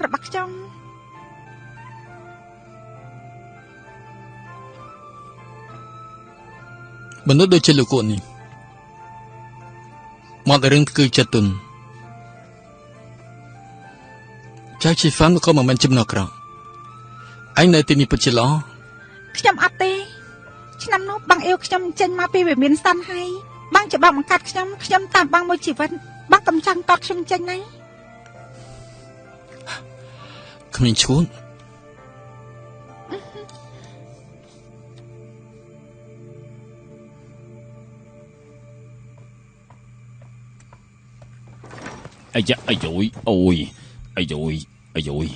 របស់ខ្ញុំមនុស្សដូចជាលោកគួននេះមករឿងគឺចិត្តទុនចៅជីហ្វានក៏មិនមែនចំណុចក្រអញនៅទីនេះពិតជាល្អខ្ញុំអត់ទេឆ្នាំនោះបងអ៊ីវខ្ញុំចេញមកពីវិមានសាន់ហើយបងច្បាប់បង្កាត់ខ្ញុំតាមបងមួយជីវិតបងកំចង់តតខ្ញុំចេញណាគ្មានឈួនអាយ៉ាអាយុយអូយអាយុយអាយុយ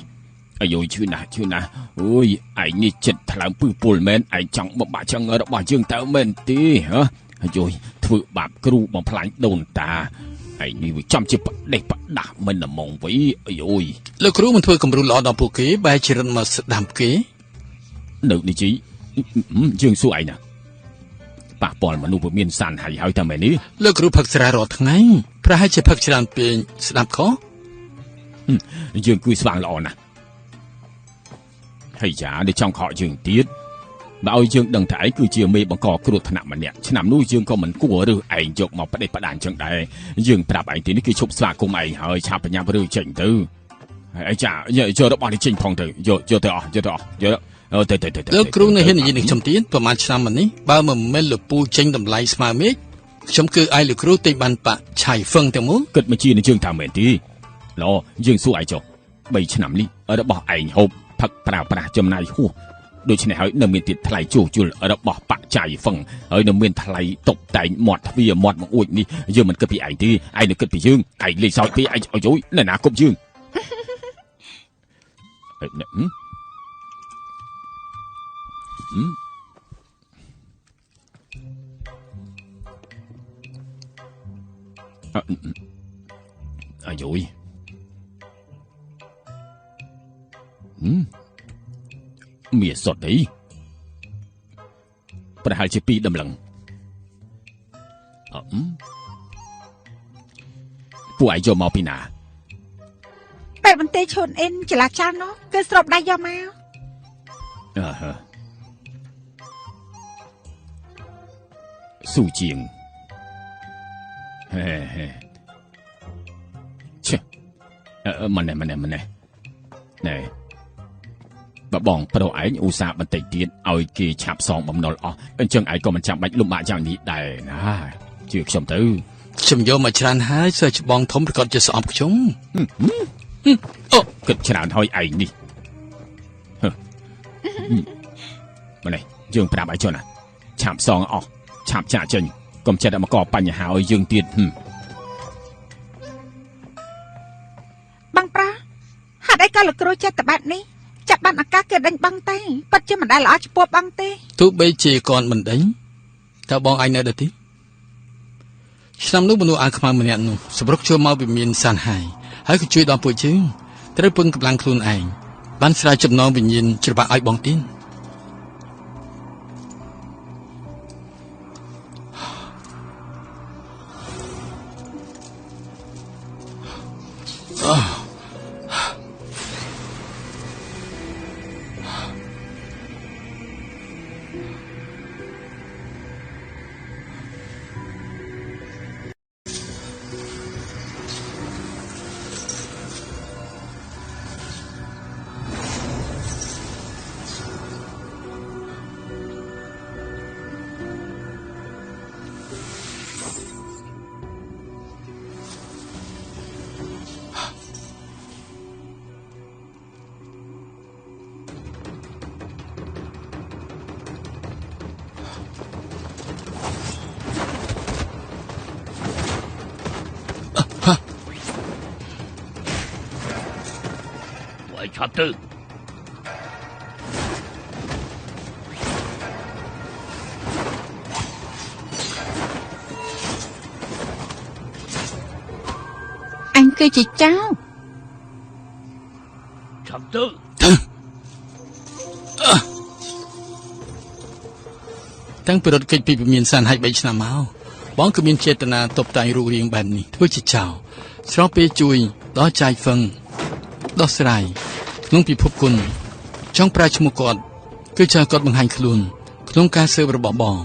អាយុយឈឺណាស់អូយឯងនេះចិត្តថ្លើមពឹសពុលមែនឯងចង់បំបាក់ចង្អើរបស់យើងតើមែនទេហ៎អាយុយធ្វើបាបគ្រូបំផ្លាញដូនតាឯងនេះវាចំជាបដេសបដាស់មិនហ្មងវិញអាយុយលោកគ្រូមិនធ្វើគំរូល្អដល់ពួកគេបែរជារិនមកស្ដាប់គេនៅនេះជីយើងសួរឯងណាប៉ះពាល់មនុស្សវាមានសានហើយតែមែននេះលោកគ្រូផឹកស្រារាល់ថ្ងៃប្រហែលជាផឹកច្រើនពេកស្ដាប់ខុសយើងគួយស្វាងល្អណាស់ហើយយ៉ានេះចង់ខកយើងទៀតបើឲ្យយើងដឹងថាឯងគឺជាមេបង្កគ្រោះថ្នាក់ម្នាក់ឆ្នាំនោះយើងក៏មិនគួររើសឯងយកមកបដិបដាអញ្ចឹងដែរយើងប្រាប់ឯងទីនេះគឺឈប់ស្វាគមន៍ឯងហើយឆាប់បញ្ញាប់រឿងចេញទៅហើយចាយករបស់នេះចេញផងទៅយកទៅអស់យកទៅលោកគ្រូនៅហ៊ាននិយាយនឹងខ្ញុំទៀតប្រហែលឆ្នាំមកនេះបើមិនមែនលោកពូចេញតម្លៃស្មើមេឃខ្ញុំគឺឯលោកគ្រូទិញបានបាក់ឆៃហ្វឹងទាំងមូលគិតមកជានឹងយើងថាមែនទេឡយើងសួរឯងចុះ3ឆ្នាំនេះរបស់ឯងហូបផឹកប្រើប្រាស់ចំណាយហួសដូច្នេះហើយនៅមានទៀតថ្លៃជួសជុលរបស់បាក់ចាយហ្វឹងហើយនៅមានថ្លៃតុបតែងមាត់ទ្វារមាត់បង្អួចនេះយើងមិនគិតពីឯងទេឯងនៅគិតពីយើងឯងលេងសើចពីឯងអុយណែណាគប់យើងអាយុយមានសតអីប្រហែលជា2ដំឡឹងពួកឯងយកមកពីណាពេលបន្ទេឈុនអ៊ិនចលាចារនោះគឺស្របដៃយកមកស៊ូជាងហេឆេមិនណែបើបងប្រុសឯងឧស្សាហ៍បន្តិចទៀតឲ្យគេឆាប់សងបំណុលអស់អញ្ចឹងឯងក៏មិនចាំបាច់លំបាកយ៉ាងនេះដែរណាជឿខ្ញុំទៅខ្ញុំយកមកច្រើនហើយសើច្បងធំប្រកាសជាស្អប់ខ្ញុំអូគិតច្រើនហើយឯងនេះម្នេះយើងប្រាប់ឲ្យចុះណាឆាប់សងអស់ឆាប់ចាក់ចេញកុំចិត្តមកកបញ្ហាឲ្យយើងទៀតបងប្រាហេតុអីក៏លោកគ្រូចិត្តតែបែបនេះចាប់បានឱកាសគេដេញបងទេពិតជាមិនដែលល្អចំពោះបងទេទោះបីជាគាត់មិនដេញតើបងឯងនៅដែរទេឆ្នាំនោះមនុស្សអាខ្មៅម្នាក់នោះសម្រុកចូលមកវិមានសានហើយក៏ជួយដល់ពួកយើងត្រូវពឹងកម្លាំងខ្លួនឯងបានស្រាវចំណងវិញ្ញាណច្របាក់ឲ្យបងទៀតឆាប់ទៅអញគឺជាចៅឆាប់ទៅតាំងពីរត់គេចពីវិមានសានហើយ3ឆ្នាំមកបងគឺមានចេតនាតបតែងរូបរាងបែបនេះធ្វើជាចៅស្រោបពេលជួយដល់ចាយហ្វឹង ដោះស្រាយក្នុងពិភពគុណចង់ប្រើឈ្មោះគាត់គឺចង់គាត់បង្ហាញខ្លួនក្នុងការស៊ើបរបស់បង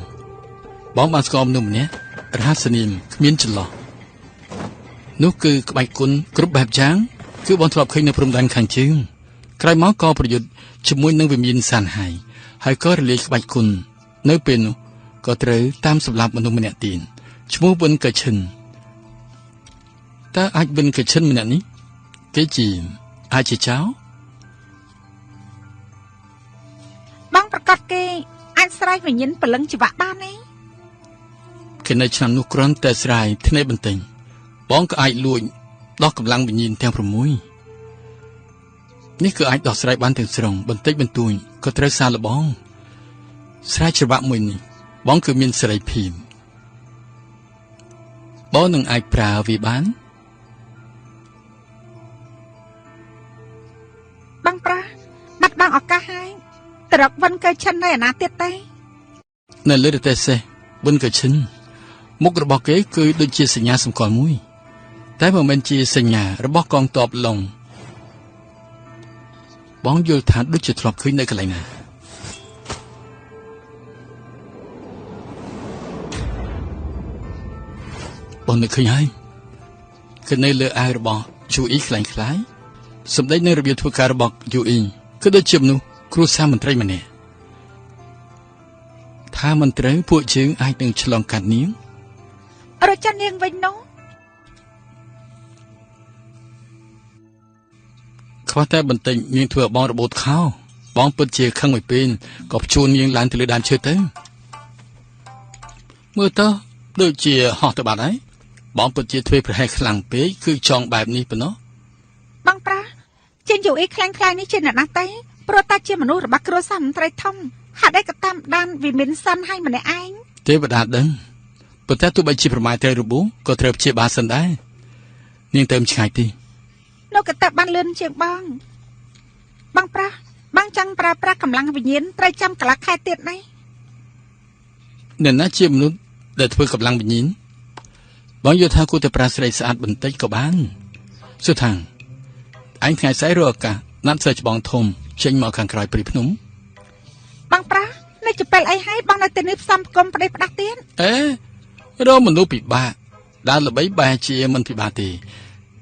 បានស្គាល់មនុស្សម្នាក់រហស្សនាមគ្មានចន្លោះនោះគឺក្បាច់គុណគ្រប់បែបយ៉ាងគឺបងធ្លាប់ឃើញនៅព្រំដែនខាងជើងក្រោយមកក៏ប្រយុទ្ធជាមួយនឹងវិមានសានហើយក៏រលាយក្បាច់គុណនៅពេលនោះក៏ត្រូវតាមសម្លាប់មនុស្សម្នាក់ទៀតឈ្មោះវិនកឈិនតើអាចវិនកឈិនម្នាក់នេះគេជាអាចជាចៅបងប្រកាសគេអាចស្រាយវិញ្ញាណព្រលឹងជីវៈបានទេគេនៅឆ្នាំនោះគ្រាន់តែស្រាយធ្នេបន្ទិញបងក៏អាចលួចដោះកម្លាំងវិញ្ញាណទាំង6នេះគឺអាចដោះស្រាយបានទាំងស្រុងបន្តិចបន្តួចក៏ត្រូវសារលបងស្រាយច្បាប់មួយនេះបងគឺមានសេរីភាពបងនឹងអាចប្រើវាបានបងប្រាបាត់បង់ឱកាសហើយត្រកវិនកឈិននៅឯណាទៀតទេនៅលើរទេះសេះវិនកឈិនមុខរបស់គេគឺដូចជាសញ្ញាសម្គាល់មួយតែមិនមែនជាសញ្ញារបស់កងទ័ពឡុងបងយល់ថាដូចជាធ្លាប់ឃើញនៅកន្លែងណាបងនឹកឃើញហើយគឺនៅលើអាវរបស់យូអ៊ីខ្លាំងខ្លាយសម្ដេចនៅរបៀបធ្វើការរបស់យូអ៊ីគឺដូចជាមនុស្សគ្រួសារមន្ត្រីម្នាក់ថាមិនត្រូវពួកជើងអាចនឹងឆ្លងកាត់នាងរចានាងវិញនោះខ្វះតែបន្តិចនាងធ្វើឲ្យបងរបូតខោបងពិតជាខឹងមួយពេលក៏ព្យួននាងឡើងទៅលើដើមឈើទៅមើលទៅដូចជាហោះទៅបាត់ហើយបងពិតជាធ្វើប្រហែសខ្លាំងពេកគឺចង់បែបនេះប៉ុណ្ណោះបងប្រាជាយូអ៊ីខ្លាំងខ្លាយនេះជាអ្នកណាទេព្រោះតែជាមនុស្សរបស់គ្រួសារមន្ត្រីធំហាក់ដូចក៏តាមដានវិមានសិនឲ្យម្នាក់ឯងទេវតាដឹងប៉ុន្តែទោះបីជាប្រមាថត្រូវរបួសក៏ត្រូវព្យាបាលសិនដែរនាងទៅឆ្ងាយទីនោះក៏តែបានលឿនជាងបងប្រាបងចង់ប្រើប្រាស់កម្លាំងវិញ្ញាណត្រូវចាំកន្លះខែទៀតនេះអ្នកណាជាមនុស្សដែលធ្វើកម្លាំងវិញ្ញាណបងយល់ថាគួរតែប្រើស្រីស្អាតបន្តិចក៏បានសុថាអញថ្ងៃស្អែករកឱកាសណាត់សើច្បងធំចេញមកខាងក្រោយព្រៃភ្នំបងប្រានេះជាពេលអីហើយបងនៅទីនេះផ្សំផ្គុំប្តីផ្ដាស់ទៀតរកមនុស្សពិបាកដើរល្បីបែរជាមិនពិបាកទេ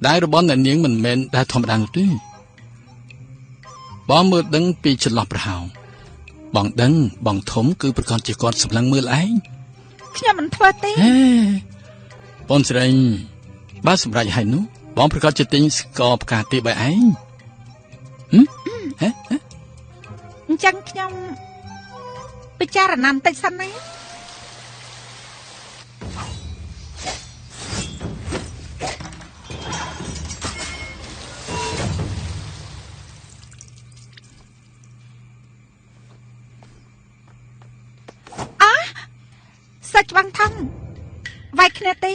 ដែររបស់អ្នកនាងមិនមែនដែរធម្មតានោះទេបងមើលដឹងពីចន្លោះប្រហោងបងដឹងបងធំគឺប្រកាសជាគាត់សម្លឹងមើលឯងខ្ញុំមិនធ្វើទេបងស្រីបើសម្រាប់ឲ្យនោះបងប្រកាសជាទិញស្ករផ្កាទេបើឯងអញ្ចឹងខ្ញុំពិចារណាបន្តិចសិនណាសាច់ច្បាំងធំវាយគ្នាទេ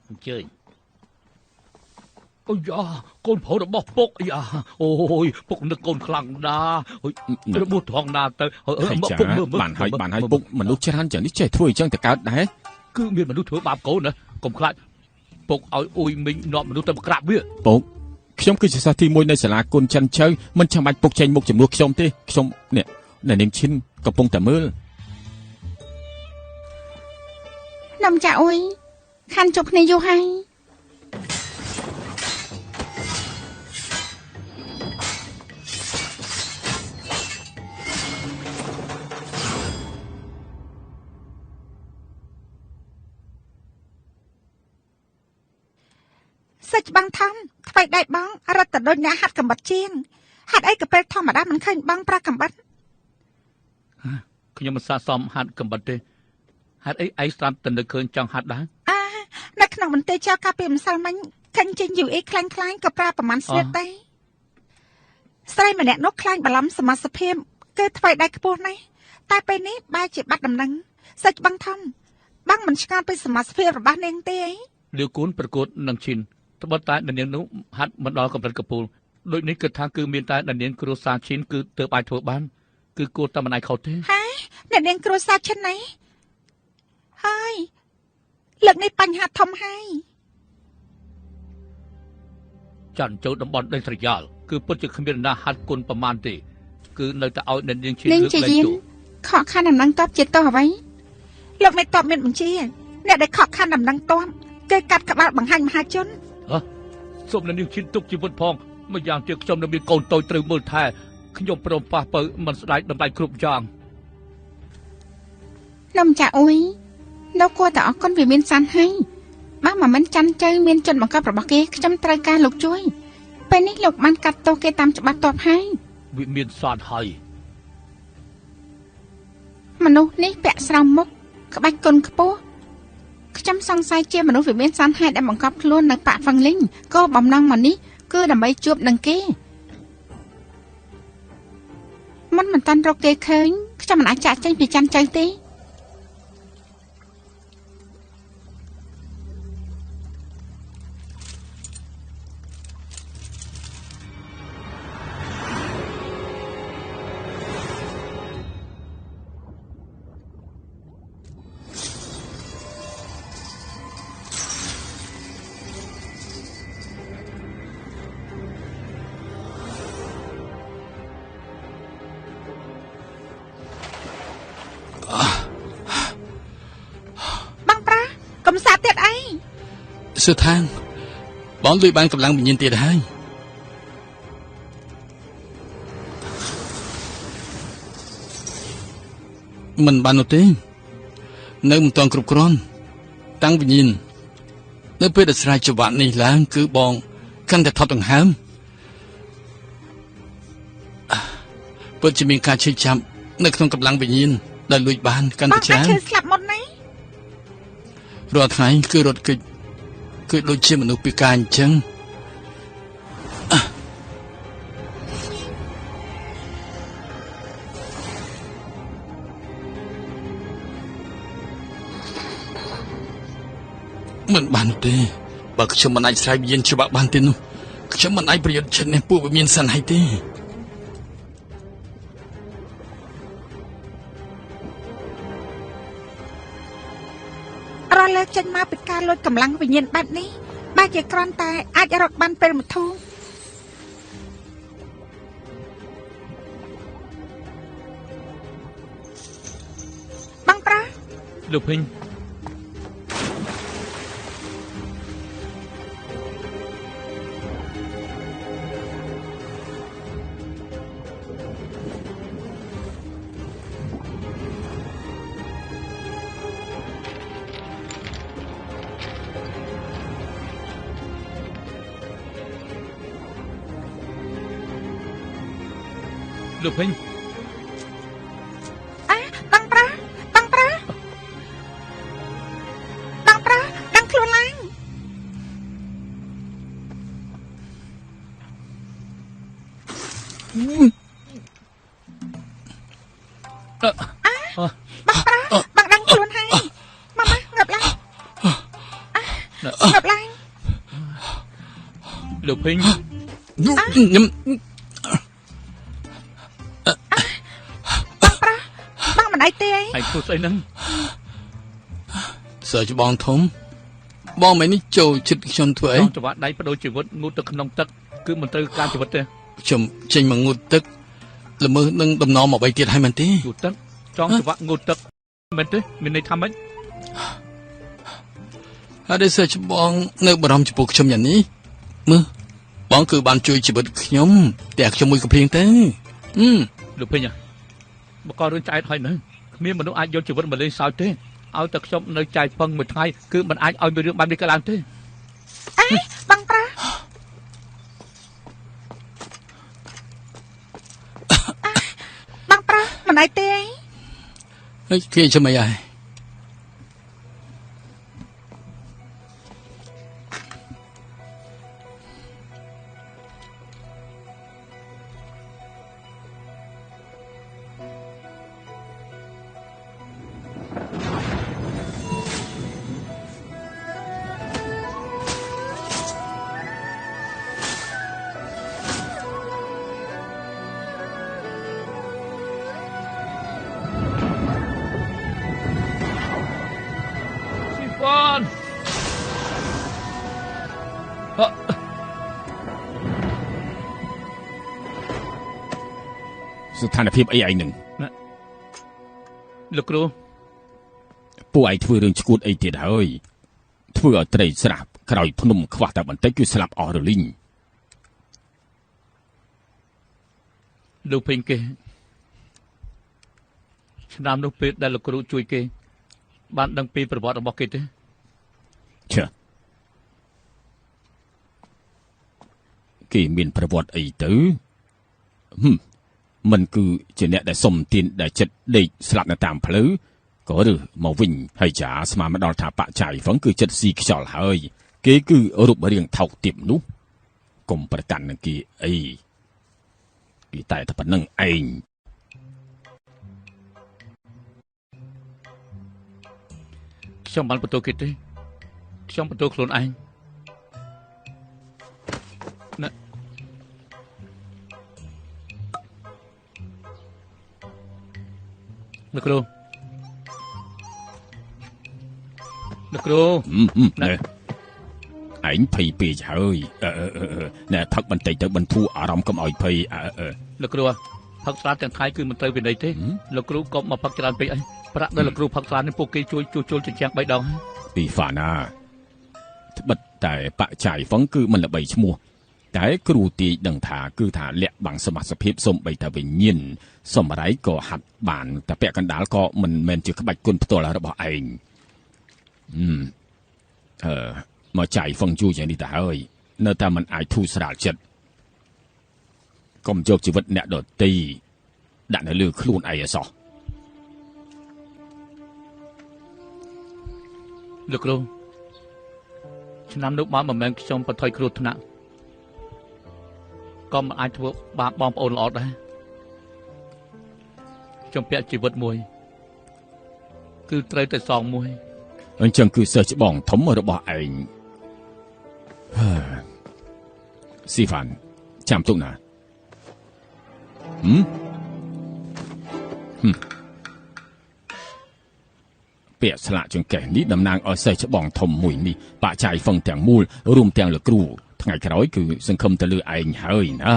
អញ្ជើញអូយ៉ាកូនប្រុសរបស់ពុកយ៉ាអូយពុកនឹកកូនខ្លាំងណាស់អូយរបួសត្រង់ណាទៅពុកមើលបានហើយពុកមនុស្សច្រើនចឹងនេះចេះធ្វើអញ្ចឹងទៅកើតដែរគឺមានមនុស្សធ្វើបាបកូនណាកុំខ្លាចពុកឲ្យអ៊ុយមីងនាំមនុស្សទៅក្រាបវាពុកខ្ញុំគឺជាសិស្សទី1នៃសាលាគុណចិនជើមិនចាំបាច់ពុកចេញមុខជំនួសខ្ញុំទេខ្ញុំនេះអ្នកនាងឈិនកំពុងតែមើលនំចាអ៊ុយខាន់ជប់គ្នាយូរហើយសាច់ច្បាំងធំថ្មីដៃបងរត់ទៅដូចអ្នកហាត់កំបិតជាងហាត់អីក៏ពេលធម្មតាមិនឃើញបងប្រាកំបិតខ្ញុំមិនស័ក្តិសមហាត់កំបិតទេហាត់អីឯងស្រាប់តែនឹកឃើញចង់ហាត់ដែរនៅក្នុងមន្ទីរចៅកាពីម្សិលមិញឃើញចេញយូអ៊ីខ្លាំងក៏ប្រើប្រមាណស្រៀតទេស្រីម្នាក់នោះខ្លាញ់បឡំសមត្ថភាពគឺថ្មីដៃខ្ពស់ណាស់តែពេលនេះបែរជាបាត់ដំណឹងសាច់ច្បាំងធំបងមិនឆ្ងល់ពីសមត្ថភាពរបស់នាងទេអីលាវគូនប្រកួតនឹងឈិនត្បិតតែនាងនោះហាត់មិនដល់កម្រិតកពូលដូចនេះគិតថាគឺមានតែនាងគ្រួសារឈិនគឺទើបអាចធ្វើបានគឺគួរតែមិនអាចខុសទេហើយអ្នកនាងគ្រួសារឈិនណាហើយលើកនេះបញ្ហាធំហើយ ចាន់ចូលតំបន់ដីស្រយាលគឺពិតជាគ្មានណាហាត់គុណប្រមាណទេគឺនៅតែឲ្យអ្នកនាងឈៀន នាង លើក ជា លែង យាន ចូល ខកខានដំណឹងតបជាតោះអ្វីលោកមេតបមានបញ្ជាអ្នកដែលខកខានដំណឹងតបគេកាត់ក្បាលបង្ហាញមហាជន សូមអ្នកនាងឈៀនទុកជីវិតផងម្យ៉ាងទៀតខ្ញុំនៅមានកូនតូចត្រូវមើលថែខ្ញុំព្រមប៉ះបើមិនស្ដាយតម្លៃគ្រប់យ៉ាង លោកម្ចាស់អ៊ុយលោកគួរតែអរគុណវាមានសានហើយបើមិនចាន់ជើមានជនបង្កប់របស់គេខ្ញុំត្រូវការលោកជួយពេលនេះលោកបានកាត់ទោសគេតាមច្បាប់តបហើយ វិមានសានហើយ មនុស្សនេះពាក់ស្រោមមុខក្បាច់គុណខ្ពស់ខ្ញុំសង្ស័យជាមនុស្សវិមានសានហើយដែលបង្កប់ខ្លួននៅប៉ាក់ហ្វឹងលីងក៏បំណងមកនេះគឺដើម្បីជួបនឹងគេមិនតាន់រកគេឃើញខ្ញុំមិនអាចចាក់ចេញពីចាន់ជើទេ បងប្រាកំសាទៀតអី សុថានបងលួចបានកម្លាំងវិញ្ញាណទៀតហើយមិនបាននោះទេនៅមិនទាន់គ្រប់គ្រាន់តាំងវិញ្ញាណនៅពេលដែលស្រ័យចង្វាក់នេះឡើងគឺបងកាន់តែថត់ដង្ហើមពិតជាមានការឈឺចាប់នៅក្នុងកម្លាំងវិញ្ញាណដែលលួចបានកាន់ ប តែ ង ច្រើ អាច ន ឈឺស្លាប់មុននេះ រាល់ថ្ងៃគឺរត់គេចគឺដូចជាមនុស្សពិការអញ្ចឹងមិនបានទេបើខ្ញុំមិនអាចស្រ័យវិញ្ញាណច្បាប់បានទេនោះខ្ញុំមិនអាចប្រយុទ្ធឈិននេះពួកវាមានសិនហើយទេ រលើកចេញមកពីការលួចកម្លាំងវិញ្ញាណបែបនេះបែរជាគ្រាន់តែអាចរកបានពេលមធូរបងប្រា លោកភីង លោកភីង អើបងប្រាបងប្រាបងប្រាដឹងខ្លួនឡើង បងដឹងខ្លួនហើយម៉ាម៉ាងាប់ឡើងងាប់ឡើង លោកភីង ខ្ញុំ បងប្រាបងមិនអីទេអី ឯងធ្វើស្អីហ្នឹង សើច្បងធំបងមិននេះចូលចិត្តខ្ញុំធ្វើអី ចង់ចង្វាក់ដៃបដូរជីវិតងូតទៅក្នុងទឹកគឺមិនត្រូវការជីវិតទេ ខ្ញុំចេញមកងូតទឹកល្មើសនឹងដំណំអ្វីទៀតហើយមែនទេ ងូតទឹកចង់ចង្វាក់ងូតទឹកមែនទេមានន័យថាម៉េច ហើយដែលសើច្បងនៅបារម្ភចំពោះខ្ញុំយ៉ាងនេះមើលបងគឺបានជួយជីវិតខ្ញុំតែខ្ញុំមួយកំភ្លៀងទេ លោកភីងបករឿងឆ្អែតហើយនៅគ្មានមនុស្សអាចយកជីវិតមកលេងសើចទេឲ្យតែខ្ញុំនៅចាយពឹងមួយថ្ងៃគឺមិនអាចឲ្យមានរឿងបែបនេះកើតឡើងទេ អេបងប្រាបងប្រាមិនអីទេអី ហើយគេចាំអីហើយ ស្ថានភាពអីឯងនឹង លោកគ្រូ ពួកឯងធ្វើរឿងឈួតអីទៀតហើយធ្វើឲ្យត្រីស្រាប់ក្រោយភ្នំខ្វះតែបន្តិចគឺស្លាប់អស់រលីង លោកពេញគេឆ្នាំនោះពេលដែលលោកគ្រូជួយគេបានដឹងពីប្រវត្តិរបស់គេទេ ឈើគេមានប្រវត្តិអីទៅមិនគឺជាអ្នកដែលសុំទានដែលចិត្តដេកស្លាប់នៅតាមផ្លូវក៏ឬមកវិញហើយចាស្មានមកដល់ថាបច្ច័យហ្វឹងគឺចិត្តស៊ីខ្យល់ហើយគេគឺរូបរាងថោកទាបនោះកុំប្រកាន់នឹងគេអីគេតែប៉ុណ្្នឹងឯង ខ្ញុំបានបន្ទោគេទេខ្ញុំបន្ទោខ្លួនឯងណាលោកគ្រូណែឯងភ័យពេកហើយណែផឹកបន្តិចទៅបន្ធូរអារម្មណ៍កុំឲ្យភ័យលោកគ្រូផឹកស្រាទាំងថ្ងៃគឺមិនត្រូវវិន័យទេលោកគ្រូកុំមកផឹកច្រើនពេកអីប្រាក់ដែលលោកគ្រូផឹកស្រានេះពួកគេជួយជួសជុលជញ្ជាំង3 ដងហើយពីហ្វាណាត្បិតតែបច្ច័យហ្វឹងគឺមិនល្បីឈ្មោះតែគ្រូទាយដឹងថាគឺថាលាក់បាំងសមត្ថភាពសំបីតែវិញ្ញាណសម្រ័យក៏ហាត់បានតែពាក់កណ្ដាលក៏មិនមែនជាក្បាច់គុណផ្ទាល់របស់ឯងមកចៃហ្វឹងយូរយ៉ាងនេះទៅហើយនៅតែមិនអាចធូរស្រាលចិត្តកុំយកជីវិតអ្នកដទៃដាក់នៅលើខ្លួនឯងអសោះ លោកគ្រូឆ្នាំនោះបានមិនមែនខ្ញុំបន្ថយគ្រោះថ្នាក់ក៏មិនអាចធ្វើបាបបងប្អូនល្អដែរខ្ញុំពាក់ជីវិតមួយគឺត្រូវតែសងមួយអញ្ចឹងគឺសិស្សច្បងធំរបស់ឯងស៊ីវ៉ាន់ចាំទុកណាពាក្យស្លាកចង្កេះនេះតំណាងឲ្យសិស្សច្បងធំមួយនេះបច្ច័យហ្វឹងទាំងមូលរួមទាំងលោកគ្រូថ្ងៃក្រោយគឺសង្ឃឹមទៅលើឯងហើយណា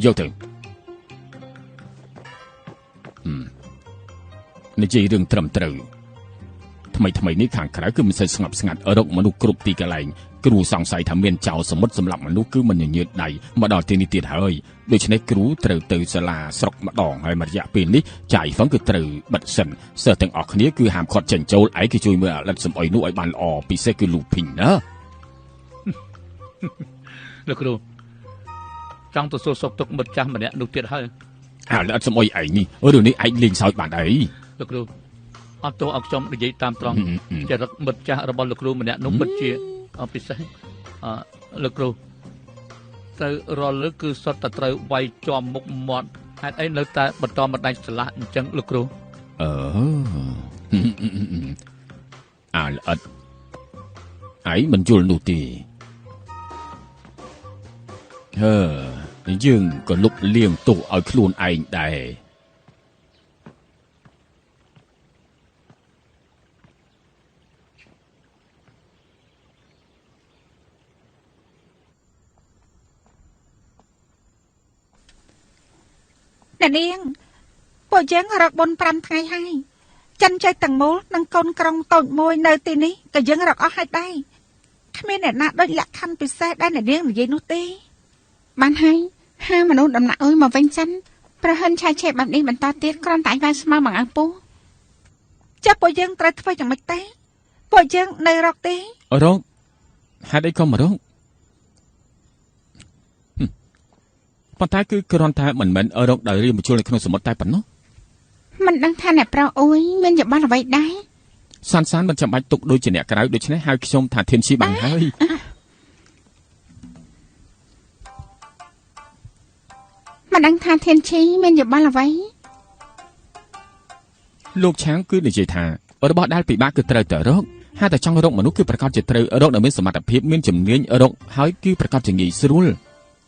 យកទៅនិយាយរឿងត្រឹមត្រូវថ្មីនេះខាងក្រៅគឺមិនសូវស្ងប់ស្ងាត់រកមនុស្សគ្រប់ទីកន្លែងគ្រូសង្ស័យថាមានចោរសមុទ្រសម្រាប់មនុស្សគឺមិនញញើតដៃមកដល់ទីនេះទៀតហើយដូច្នេះគ្រូត្រូវទៅសាលាស្រុកម្ដងហើយមួយរយៈពេលនេះចាយហ្វឹងគឺត្រូវបិទសិនសិស្សទាំងអស់គ្នាគឺហាមខាត់ចេញចូលឯងគឺជួយមើលអាលិតសំអុយនោះឲ្យបានល្អពិសេសគឺលូភីងណាលោកគ្រូចង់ទៅសួរសុខទុក្ខមិត្តចាស់ម្នាក់នោះទៀតហើយអាលិតសំអុយឯងនេះរឿងនេះឯងលេងសើចបានអីលោកគ្រូអត់ទោះឲ្យខ្ញុំនិយាយតាមត្រង់ចរិតមិត្តចាស់របស់លោកគ្រូម្នាក់នោះពិតជាពិសេសលោកគ្រូទៅរាល់លើគឺសុទ្ធតែត្រូវវាយជាប់មុខមាត់ហេតុអីនៅតែបន្តមិនដាច់ឆ្លាស់អញ្ចឹងលោកគ្រូអាលអត់ឯងមិនយល់នោះទេយើងក៏លុបលាងទោសឲ្យខ្លួនឯងដែរអ្នកនាងពួកយើងរកបុណ្យ5ថ្ងៃហើយចិនចៃទាំងមូលនិងកូនក្រុងតូចមួយនៅទីនេះក៏យើងរកអស់ហើយដែរគ្មានអ្នកណាដូចលក្ខខណ្ឌពិសេសដែលអ្នកនាងនិយាយនោះទេបានហើយហាមនុស្សដំណាក់អើយមកវិញសិនប្រហិនឆាយឆេបបែបនេះបន្តទៀតគ្រាន់តែឲ្យស្មើមកអើពូចាប់ពួកយើងត្រូវធ្វើយ៉ាងម៉េចទេពួកយើងនៅរកទេរកហេតុអីក៏មករកប៉ុន្តែគឺគ្រាន់តែមិនមែនរកដោយរៀបបញ្ជូលនៅក្នុងសមុទ្រតែប៉ុណ្ណោះមិនដឹងថាអ្នកប្រុសអួយមានយល់អ្វីដែរសានមិនចាំបាច់ទុកដូចជាអ្នកក្រៅដូច្នេះហៅខ្ញុំថាធានឈីបានហើយមិនដឹងថាធានឈីមានយល់អ្វីលោកឆាងគឺនិយាយថារបស់ដែលពិបាកគឺត្រូវតែរកហៅតែចង់រកមនុស្សគឺប្រកាសជាត្រូវរកដែលមានសមត្ថភាពមានជំនាញរកហើយគឺប្រកាសជាងាយស្រួល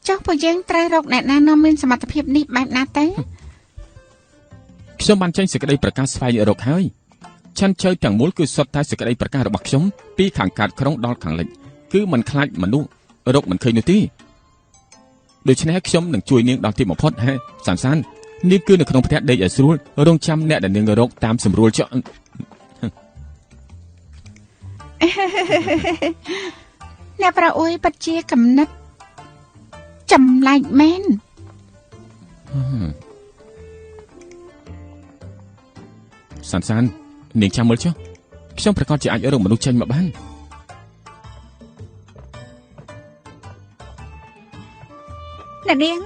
ចុះពួកយើងត្រូវរកអ្នកណានាំមានសមត្ថភាពនេះបែបណាទៅខ្ញុំបានចេញសេចក្តីប្រកាសស្វែងរកហើយឆាន់ជើទាំងមូលគឺសុទ្ធតែសេចក្តីប្រកាសរបស់ខ្ញុំពីខាងកើតក្រុងដល់ខាងលិចគឺមិនខ្លាចមនុស្សរកមិនឃើញនោះទេ ដូច្នេះខ្ញុំនឹងជួយនាងដល់ទីបំផុតហេសាននាងគឺនៅក្នុងផ្ទះដេកឲ្យស្រួលរងចាំអ្នកដែលនាងរកតាមស្រួលចុះ អ្នកប្រអួយពិតជាកំណត់ចម្លែកមែនសាននាងចាំមើលចុះខ្ញុំប្រកាសជាអាចរកមនុស្សចេញមកបាន អ្នកនាង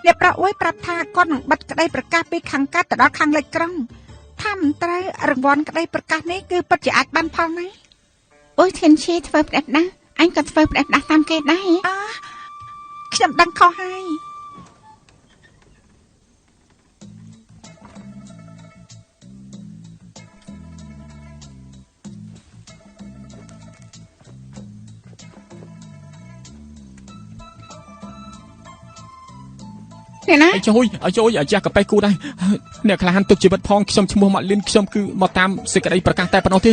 អ្នកប្រអួយប្រាប់ថាគាត់នឹងបិទក្តីប្រកាសពីខាងកើតទៅដល់ខាងលិចក្រុងថាមិនត្រូវរង្វាន់ក្តីប្រកាសនេះគឺពិតជាអាចបានផលណាស់អូយធានឈីធ្វើផ្ដេសណាស់អញក៏ធ្វើផ្ដេសណាស់តាមគេដែរខ្ញុំដឹងខុសហើយ អ្នកណា អាយអាចាស់កាប៉េគូដែរអ្នកក្លាហានទុកជីវិតផងខ្ញុំឈ្មោះម៉ាក់លីនខ្ញុំគឺមកតាមសេចក្តីប្រកាសតែប៉ុណ្ណោះទេ